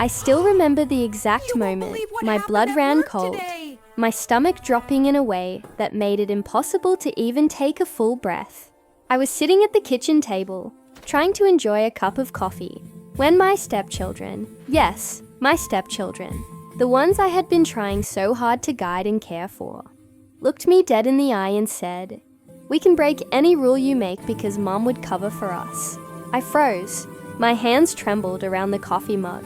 I still remember the exact moment my blood ran cold, my stomach dropping in a way that made it impossible to even take a full breath. I was sitting at the kitchen table, trying to enjoy a cup of coffee, when my stepchildren, yes, my stepchildren, the ones I had been trying so hard to guide and care for, looked me dead in the eye and said, "We can break any rule you make because Mom would cover for us." I froze. My hands trembled around the coffee mug,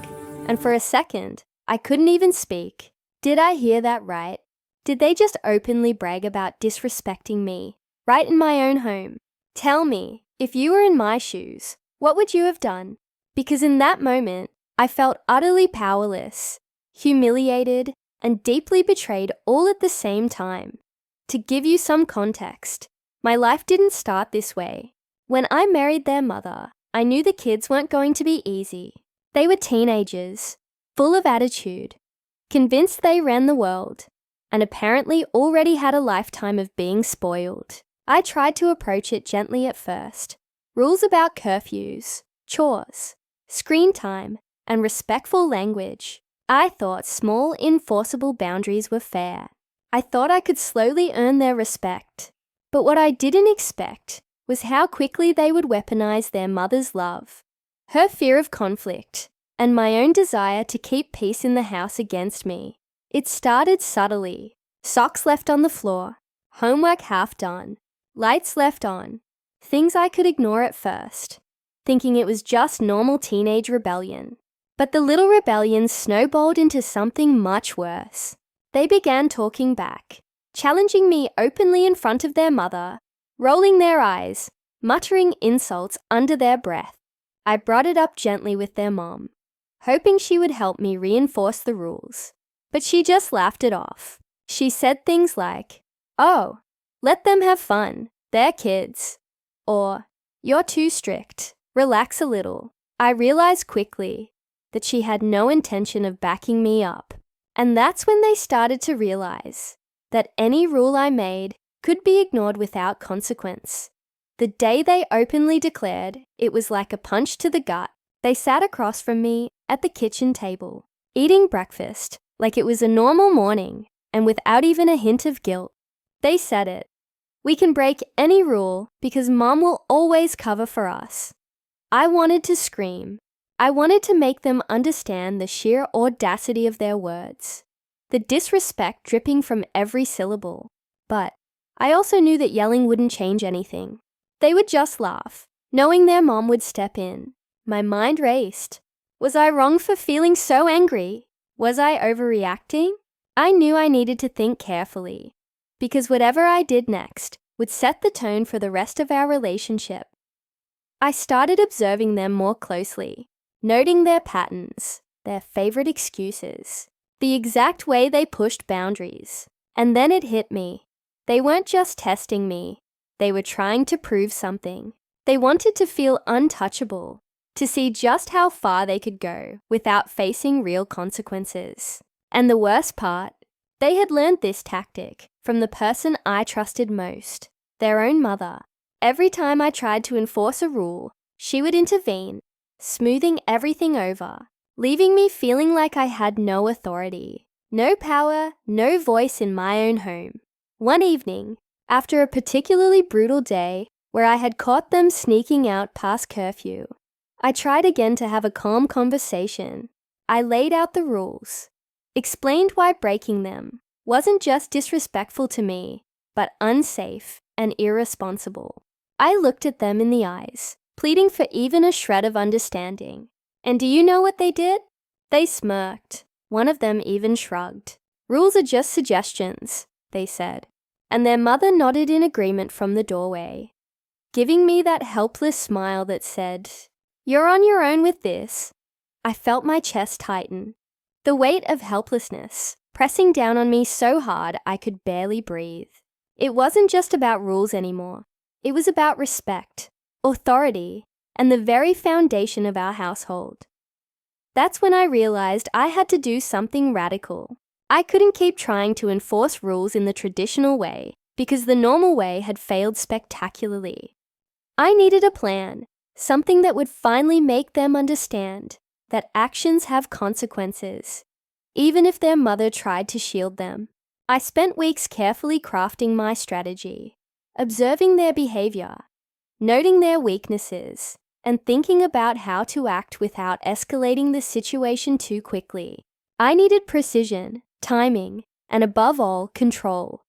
and for a second, I couldn't even speak. Did I hear that right? Did they just openly brag about disrespecting me, right in my own home? Tell me, if you were in my shoes, what would you have done? Because in that moment, I felt utterly powerless, humiliated, and deeply betrayed all at the same time. To give you some context, my life didn't start this way. When I married their mother, I knew the kids weren't going to be easy. They were teenagers, full of attitude, convinced they ran the world, and apparently already had a lifetime of being spoiled. I tried to approach it gently at first. Rules about curfews, chores, screen time, and respectful language. I thought small, enforceable boundaries were fair. I thought I could slowly earn their respect. But what I didn't expect was how quickly they would weaponize their mother's love, her fear of conflict, and my own desire to keep peace in the house against me. It started subtly. Socks left on the floor, homework half done, lights left on, things I could ignore at first, thinking it was just normal teenage rebellion. But the little rebellions snowballed into something much worse. They began talking back, challenging me openly in front of their mother, rolling their eyes, muttering insults under their breath. I brought it up gently with their mom, hoping she would help me reinforce the rules. But she just laughed it off. She said things like, "Oh, let them have fun, they're kids." Or, "You're too strict, relax a little." I realized quickly that she had no intention of backing me up. And that's when they started to realize that any rule I made could be ignored without consequence. The day they openly declared, it was like a punch to the gut. They sat across from me at the kitchen table, eating breakfast like it was a normal morning and without even a hint of guilt. They said it. "We can break any rule because Mom will always cover for us." I wanted to scream. I wanted to make them understand the sheer audacity of their words, the disrespect dripping from every syllable. But I also knew that yelling wouldn't change anything. They would just laugh, knowing their mom would step in. My mind raced. Was I wrong for feeling so angry? Was I overreacting? I knew I needed to think carefully, because whatever I did next would set the tone for the rest of our relationship. I started observing them more closely, noting their patterns, their favorite excuses, the exact way they pushed boundaries. And then it hit me. They weren't just testing me. They were trying to prove something. They wanted to feel untouchable, to see just how far they could go without facing real consequences. And the worst part, they had learned this tactic from the person I trusted most, their own mother. Every time I tried to enforce a rule, she would intervene, smoothing everything over, leaving me feeling like I had no authority, no power, no voice in my own home. One evening, after a particularly brutal day where I had caught them sneaking out past curfew, I tried again to have a calm conversation. I laid out the rules, explained why breaking them wasn't just disrespectful to me, but unsafe and irresponsible. I looked at them in the eyes, pleading for even a shred of understanding. And do you know what they did? They smirked. One of them even shrugged. "Rules are just suggestions," they said. And their mother nodded in agreement from the doorway, giving me that helpless smile that said, "You're on your own with this." I felt my chest tighten, the weight of helplessness pressing down on me so hard I could barely breathe. It wasn't just about rules anymore. It was about respect, authority, and the very foundation of our household. That's when I realized I had to do something radical. I couldn't keep trying to enforce rules in the traditional way because the normal way had failed spectacularly. I needed a plan, something that would finally make them understand that actions have consequences, even if their mother tried to shield them. I spent weeks carefully crafting my strategy, observing their behavior, noting their weaknesses, and thinking about how to act without escalating the situation too quickly. I needed precision, timing, and above all, control.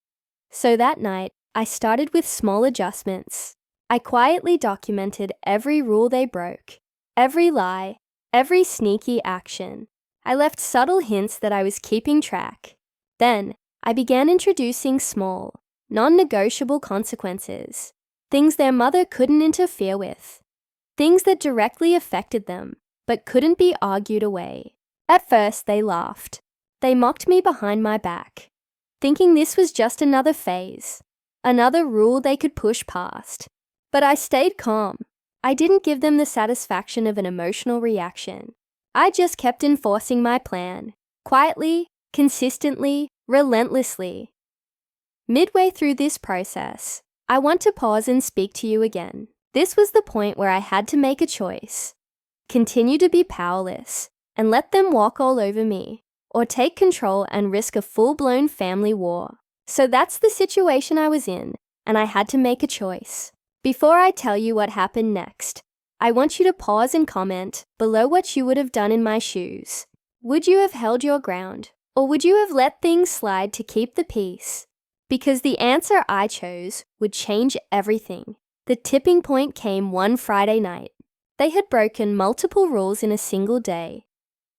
So that night, I started with small adjustments. I quietly documented every rule they broke, every lie, every sneaky action. I left subtle hints that I was keeping track. Then, I began introducing small, non-negotiable consequences, things their mother couldn't interfere with, things that directly affected them, but couldn't be argued away. At first, they laughed. They mocked me behind my back, thinking this was just another phase, another rule they could push past. But I stayed calm. I didn't give them the satisfaction of an emotional reaction. I just kept enforcing my plan, quietly, consistently, relentlessly. Midway through this process, I want to pause and speak to you again. This was the point where I had to make a choice. Continue to be powerless and let them walk all over me, or take control and risk a full-blown family war. So that's the situation I was in, and I had to make a choice. Before I tell you what happened next, I want you to pause and comment below what you would have done in my shoes. Would you have held your ground, or would you have let things slide to keep the peace? Because the answer I chose would change everything. The tipping point came one Friday night. They had broken multiple rules in a single day,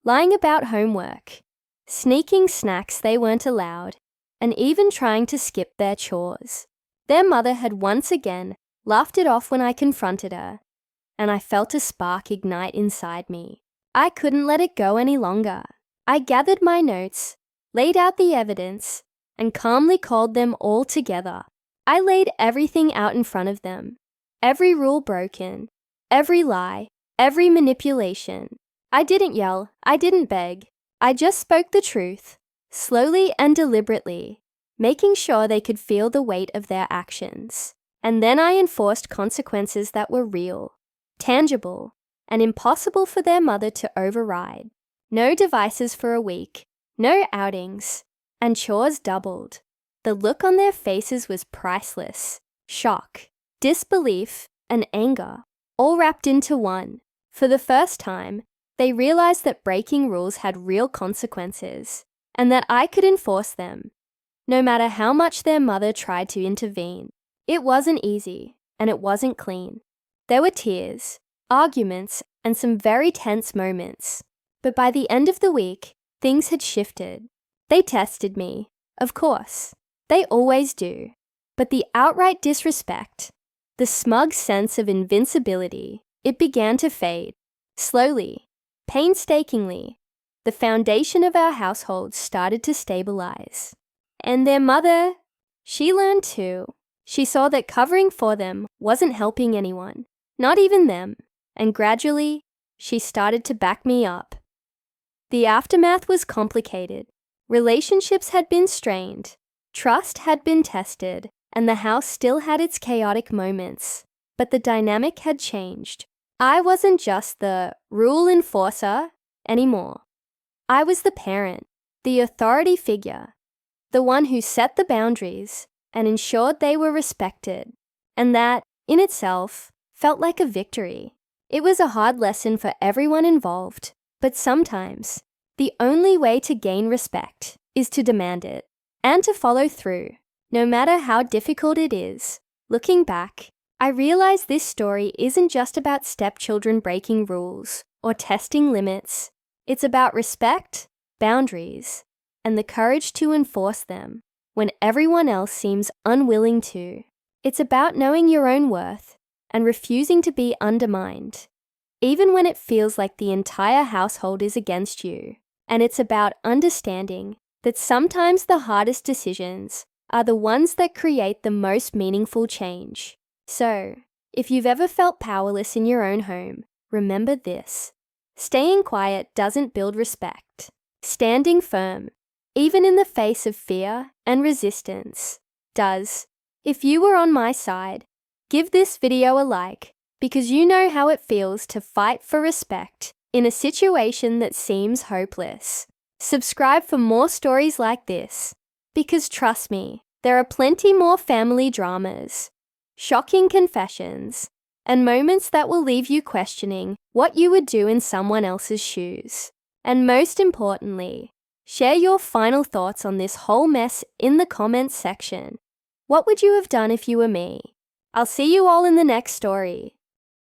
lying about homework, sneaking snacks they weren't allowed, and even trying to skip their chores. Their mother had once again laughed it off when I confronted her, and I felt a spark ignite inside me. I couldn't let it go any longer. I gathered my notes, laid out the evidence, and calmly called them all together. I laid everything out in front of them. Every rule broken, every lie, every manipulation. I didn't yell, I didn't beg. I just spoke the truth, slowly and deliberately, making sure they could feel the weight of their actions. And then I enforced consequences that were real, tangible, and impossible for their mother to override. No devices for a week, no outings, and chores doubled. The look on their faces was priceless. Shock, disbelief, and anger, all wrapped into one. For the first time, they realized that breaking rules had real consequences, and that I could enforce them, no matter how much their mother tried to intervene. It wasn't easy, and it wasn't clean. There were tears, arguments, and some very tense moments. But by the end of the week, things had shifted. They tested me, of course. They always do. But the outright disrespect, the smug sense of invincibility, it began to fade. Slowly, painstakingly, the foundation of our household started to stabilize. And their mother, she learned too. She saw that covering for them wasn't helping anyone, not even them, and gradually, she started to back me up. The aftermath was complicated. Relationships had been strained, trust had been tested, and the house still had its chaotic moments. But the dynamic had changed. I wasn't just the rule enforcer anymore. I was the parent, the authority figure, the one who set the boundaries and ensured they were respected, and that, in itself, felt like a victory. It was a hard lesson for everyone involved, but sometimes, the only way to gain respect is to demand it, and to follow through, no matter how difficult it is. Looking back, I realize this story isn't just about stepchildren breaking rules or testing limits. It's about respect, boundaries, and the courage to enforce them when everyone else seems unwilling to. It's about knowing your own worth and refusing to be undermined, even when it feels like the entire household is against you. And it's about understanding that sometimes the hardest decisions are the ones that create the most meaningful change. So, if you've ever felt powerless in your own home, remember this. Staying quiet doesn't build respect. Standing firm, even in the face of fear and resistance, does. If you were on my side, give this video a like, because you know how it feels to fight for respect in a situation that seems hopeless. Subscribe for more stories like this, because trust me, there are plenty more family dramas, shocking confessions, and moments that will leave you questioning what you would do in someone else's shoes. And most importantly, share your final thoughts on this whole mess in the comments section. What would you have done if you were me? I'll see you all in the next story.